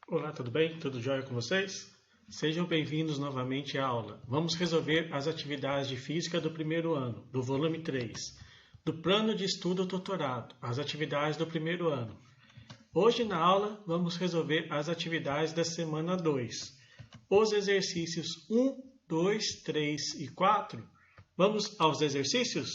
Olá, tudo bem? Tudo jóia com vocês? Sejam bem-vindos novamente à aula. Vamos resolver as atividades de física do primeiro ano, do volume 3, do plano de estudo doutorado, as atividades do primeiro ano. Hoje na aula vamos resolver as atividades da semana 2, os exercícios 1, 2, 3 e 4. Vamos aos exercícios?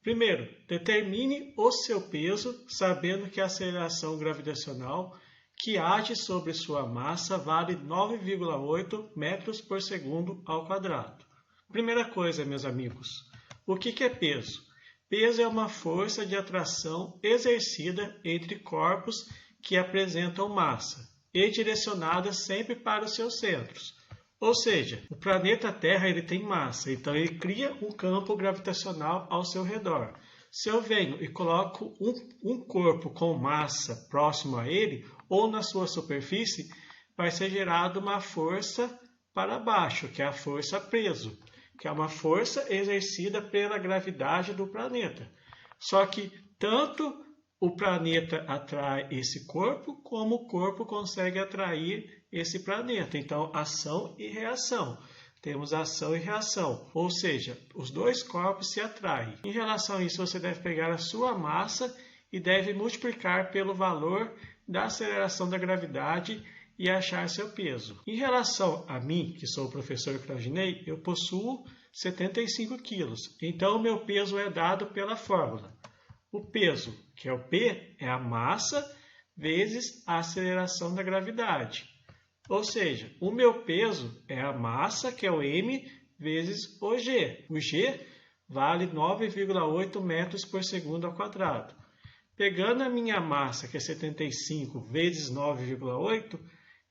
Primeiro, determine o seu peso sabendo que a aceleração gravitacional que age sobre sua massa vale 9,8 metros por segundo ao quadrado. Primeira coisa, meus amigos, o que é peso? Peso é uma força de atração exercida entre corpos que apresentam massa e direcionada sempre para os seus centros. Ou seja, o planeta Terra ele tem massa, então ele cria um campo gravitacional ao seu redor. Se eu venho e coloco um corpo com massa próximo a ele, ou na sua superfície, vai ser gerada uma força para baixo, que é a força peso, que é uma força exercida pela gravidade do planeta. Só que tanto o planeta atrai esse corpo, como o corpo consegue atrair esse planeta. Então, ação e reação. Temos ação e reação, ou seja, os dois corpos se atraem. Em relação a isso, você deve pegar a sua massa e deve multiplicar pelo valor da aceleração da gravidade e achar seu peso. Em relação a mim, que sou o professor Claudinei, eu possuo 75 quilos. Então, o meu peso é dado pela fórmula. O peso, que é o P, é a massa vezes a aceleração da gravidade. Ou seja, o meu peso é a massa, que é o M, vezes o G. O G vale 9,8 metros por segundo ao quadrado. Pegando a minha massa, que é 75 vezes 9,8,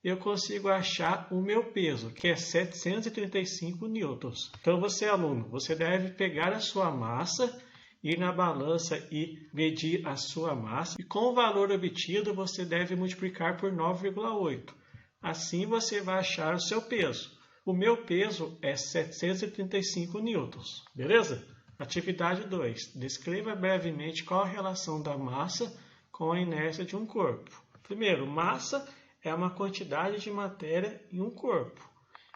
eu consigo achar o meu peso, que é 735 newtons. Então, você, aluno, você deve pegar a sua massa, ir na balança e medir a sua massa. E com o valor obtido, você deve multiplicar por 9,8. Assim você vai achar o seu peso. O meu peso é 735 newtons, beleza? Atividade 2. Descreva brevemente qual a relação da massa com a inércia de um corpo. Primeiro, massa é uma quantidade de matéria em um corpo.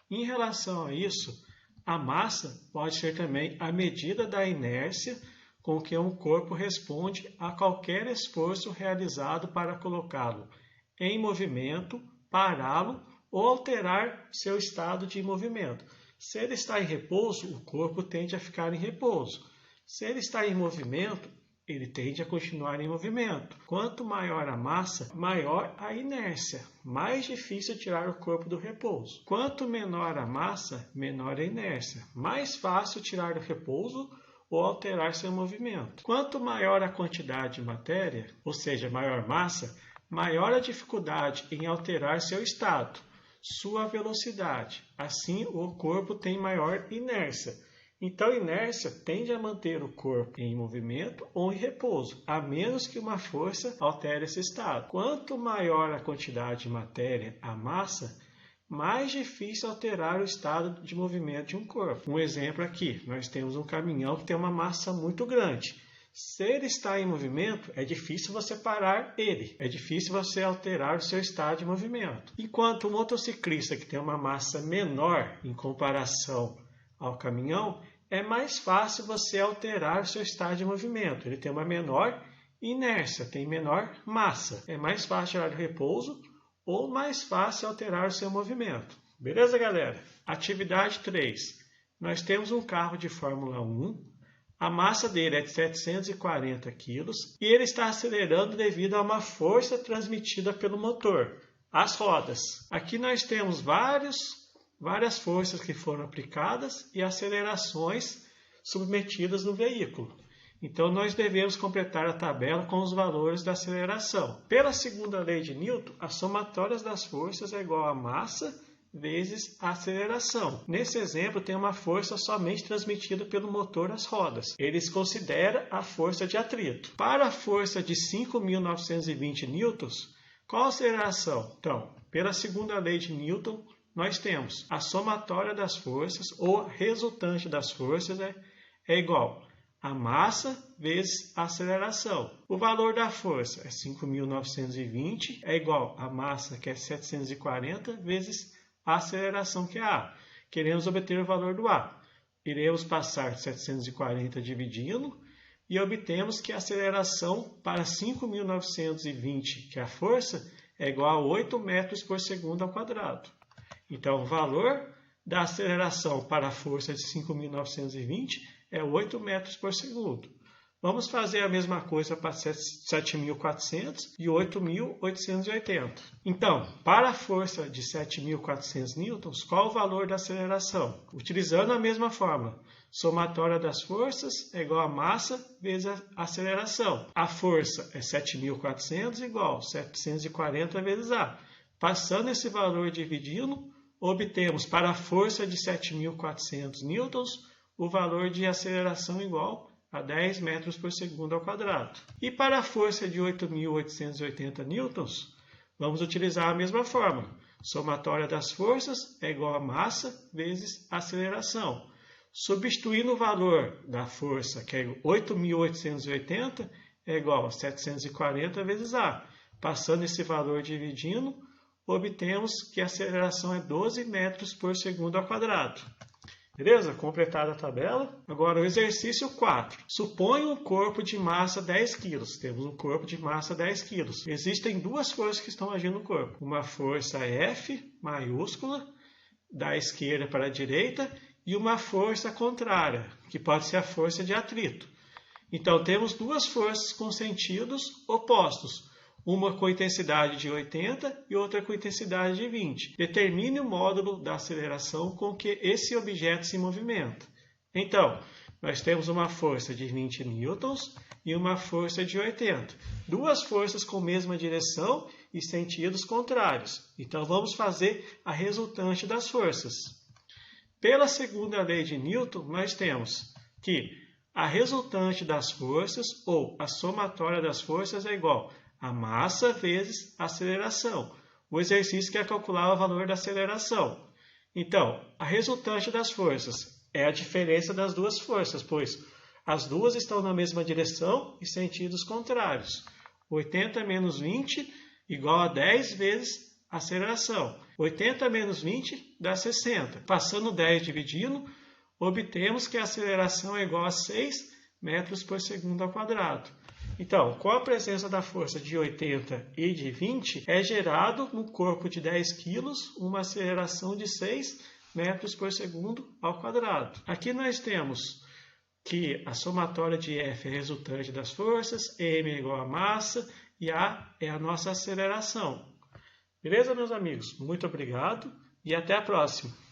Em relação a isso, a massa pode ser também a medida da inércia com que um corpo responde a qualquer esforço realizado para colocá-lo em movimento, pará-lo ou alterar seu estado de movimento. Se ele está em repouso, o corpo tende a ficar em repouso. Se ele está em movimento, ele tende a continuar em movimento. Quanto maior a massa, maior a inércia. Mais difícil tirar o corpo do repouso. Quanto menor a massa, menor a inércia. Mais fácil tirar do repouso ou alterar seu movimento. Quanto maior a quantidade de matéria, ou seja, maior massa, maior a dificuldade em alterar seu estado, sua velocidade. Assim, o corpo tem maior inércia. Então, inércia tende a manter o corpo em movimento ou em repouso, a menos que uma força altere esse estado. Quanto maior a quantidade de matéria, a massa, mais difícil alterar o estado de movimento de um corpo. Um exemplo aqui, nós temos um caminhão que tem uma massa muito grande. Se ele está em movimento, é difícil você parar ele. É difícil você alterar o seu estado de movimento. Enquanto um motociclista que tem uma massa menor em comparação ao caminhão, é mais fácil você alterar o seu estado de movimento. Ele tem uma menor inércia, tem menor massa. É mais fácil tirar do repouso ou mais fácil alterar o seu movimento. Beleza, galera? Atividade 3. Nós temos um carro de Fórmula 1. A massa dele é de 740 kg e ele está acelerando devido a uma força transmitida pelo motor, as rodas. Aqui nós temos várias forças que foram aplicadas e acelerações submetidas no veículo. Então, nós devemos completar a tabela com os valores da aceleração. Pela segunda lei de Newton, a somatória das forças é igual a massa vezes a aceleração. Nesse exemplo, tem uma força somente transmitida pelo motor às rodas. Eles consideram a força de atrito. Para a força de 5.920 newtons, qual a aceleração? Então, pela segunda lei de Newton, nós temos a somatória das forças, ou a resultante das forças, é igual a massa vezes a aceleração. O valor da força é 5.920, é igual à massa, que é 740, vezes a aceleração, que é A. Queremos obter o valor do A. Iremos passar 740 dividindo e obtemos que a aceleração para 5.920, que é a força, é igual a 8 metros por segundo ao quadrado. Então, o valor da aceleração para a força de 5.920 é 8 metros por segundo. Vamos fazer a mesma coisa para 7.400 e 8.880. Então, para a força de 7.400 newtons, qual o valor da aceleração? Utilizando a mesma fórmula, somatória das forças é igual a massa vezes a aceleração. A força é 7.400 igual a 740 vezes A. Passando esse valor dividindo, obtemos para a força de 7.400 newtons o valor de aceleração igual a 10 metros por segundo ao quadrado. E para a força de 8.880 newtons, vamos utilizar a mesma fórmula. Somatória das forças é igual a massa vezes a aceleração. Substituindo o valor da força, que é 8.880, é igual a 740 vezes A. Passando esse valor dividindo, obtemos que a aceleração é 12 metros por segundo ao quadrado. Beleza? Completada a tabela. Agora o exercício 4. Suponha um corpo de massa 10 kg. Temos um corpo de massa 10 kg. Existem duas forças que estão agindo no corpo. Uma força F, maiúscula, da esquerda para a direita, e uma força contrária, que pode ser a força de atrito. Então, temos duas forças com sentidos opostos. Uma com intensidade de 80 e outra com intensidade de 20. Determine o módulo da aceleração com que esse objeto se movimenta. Então, nós temos uma força de 20 newtons e uma força de 80. Duas forças com mesma direção e sentidos contrários. Então, vamos fazer a resultante das forças. Pela segunda lei de Newton, nós temos que a resultante das forças, ou a somatória das forças, é igual a massa vezes a aceleração. O exercício quer calcular o valor da aceleração. Então, a resultante das forças é a diferença das duas forças, pois as duas estão na mesma direção e sentidos contrários. 80 menos 20 igual a 10 vezes a aceleração. 80 menos 20 dá 60. Passando 10 dividindo, obtemos que a aceleração é igual a 6 metros por segundo ao quadrado. Então, com a presença da força de 80 e de 20, é gerado no corpo de 10 kg uma aceleração de 6 metros por segundo ao quadrado. Aqui nós temos que a somatória de F é resultante das forças, M é igual a massa e A é a nossa aceleração. Beleza, meus amigos? Muito obrigado e até a próxima!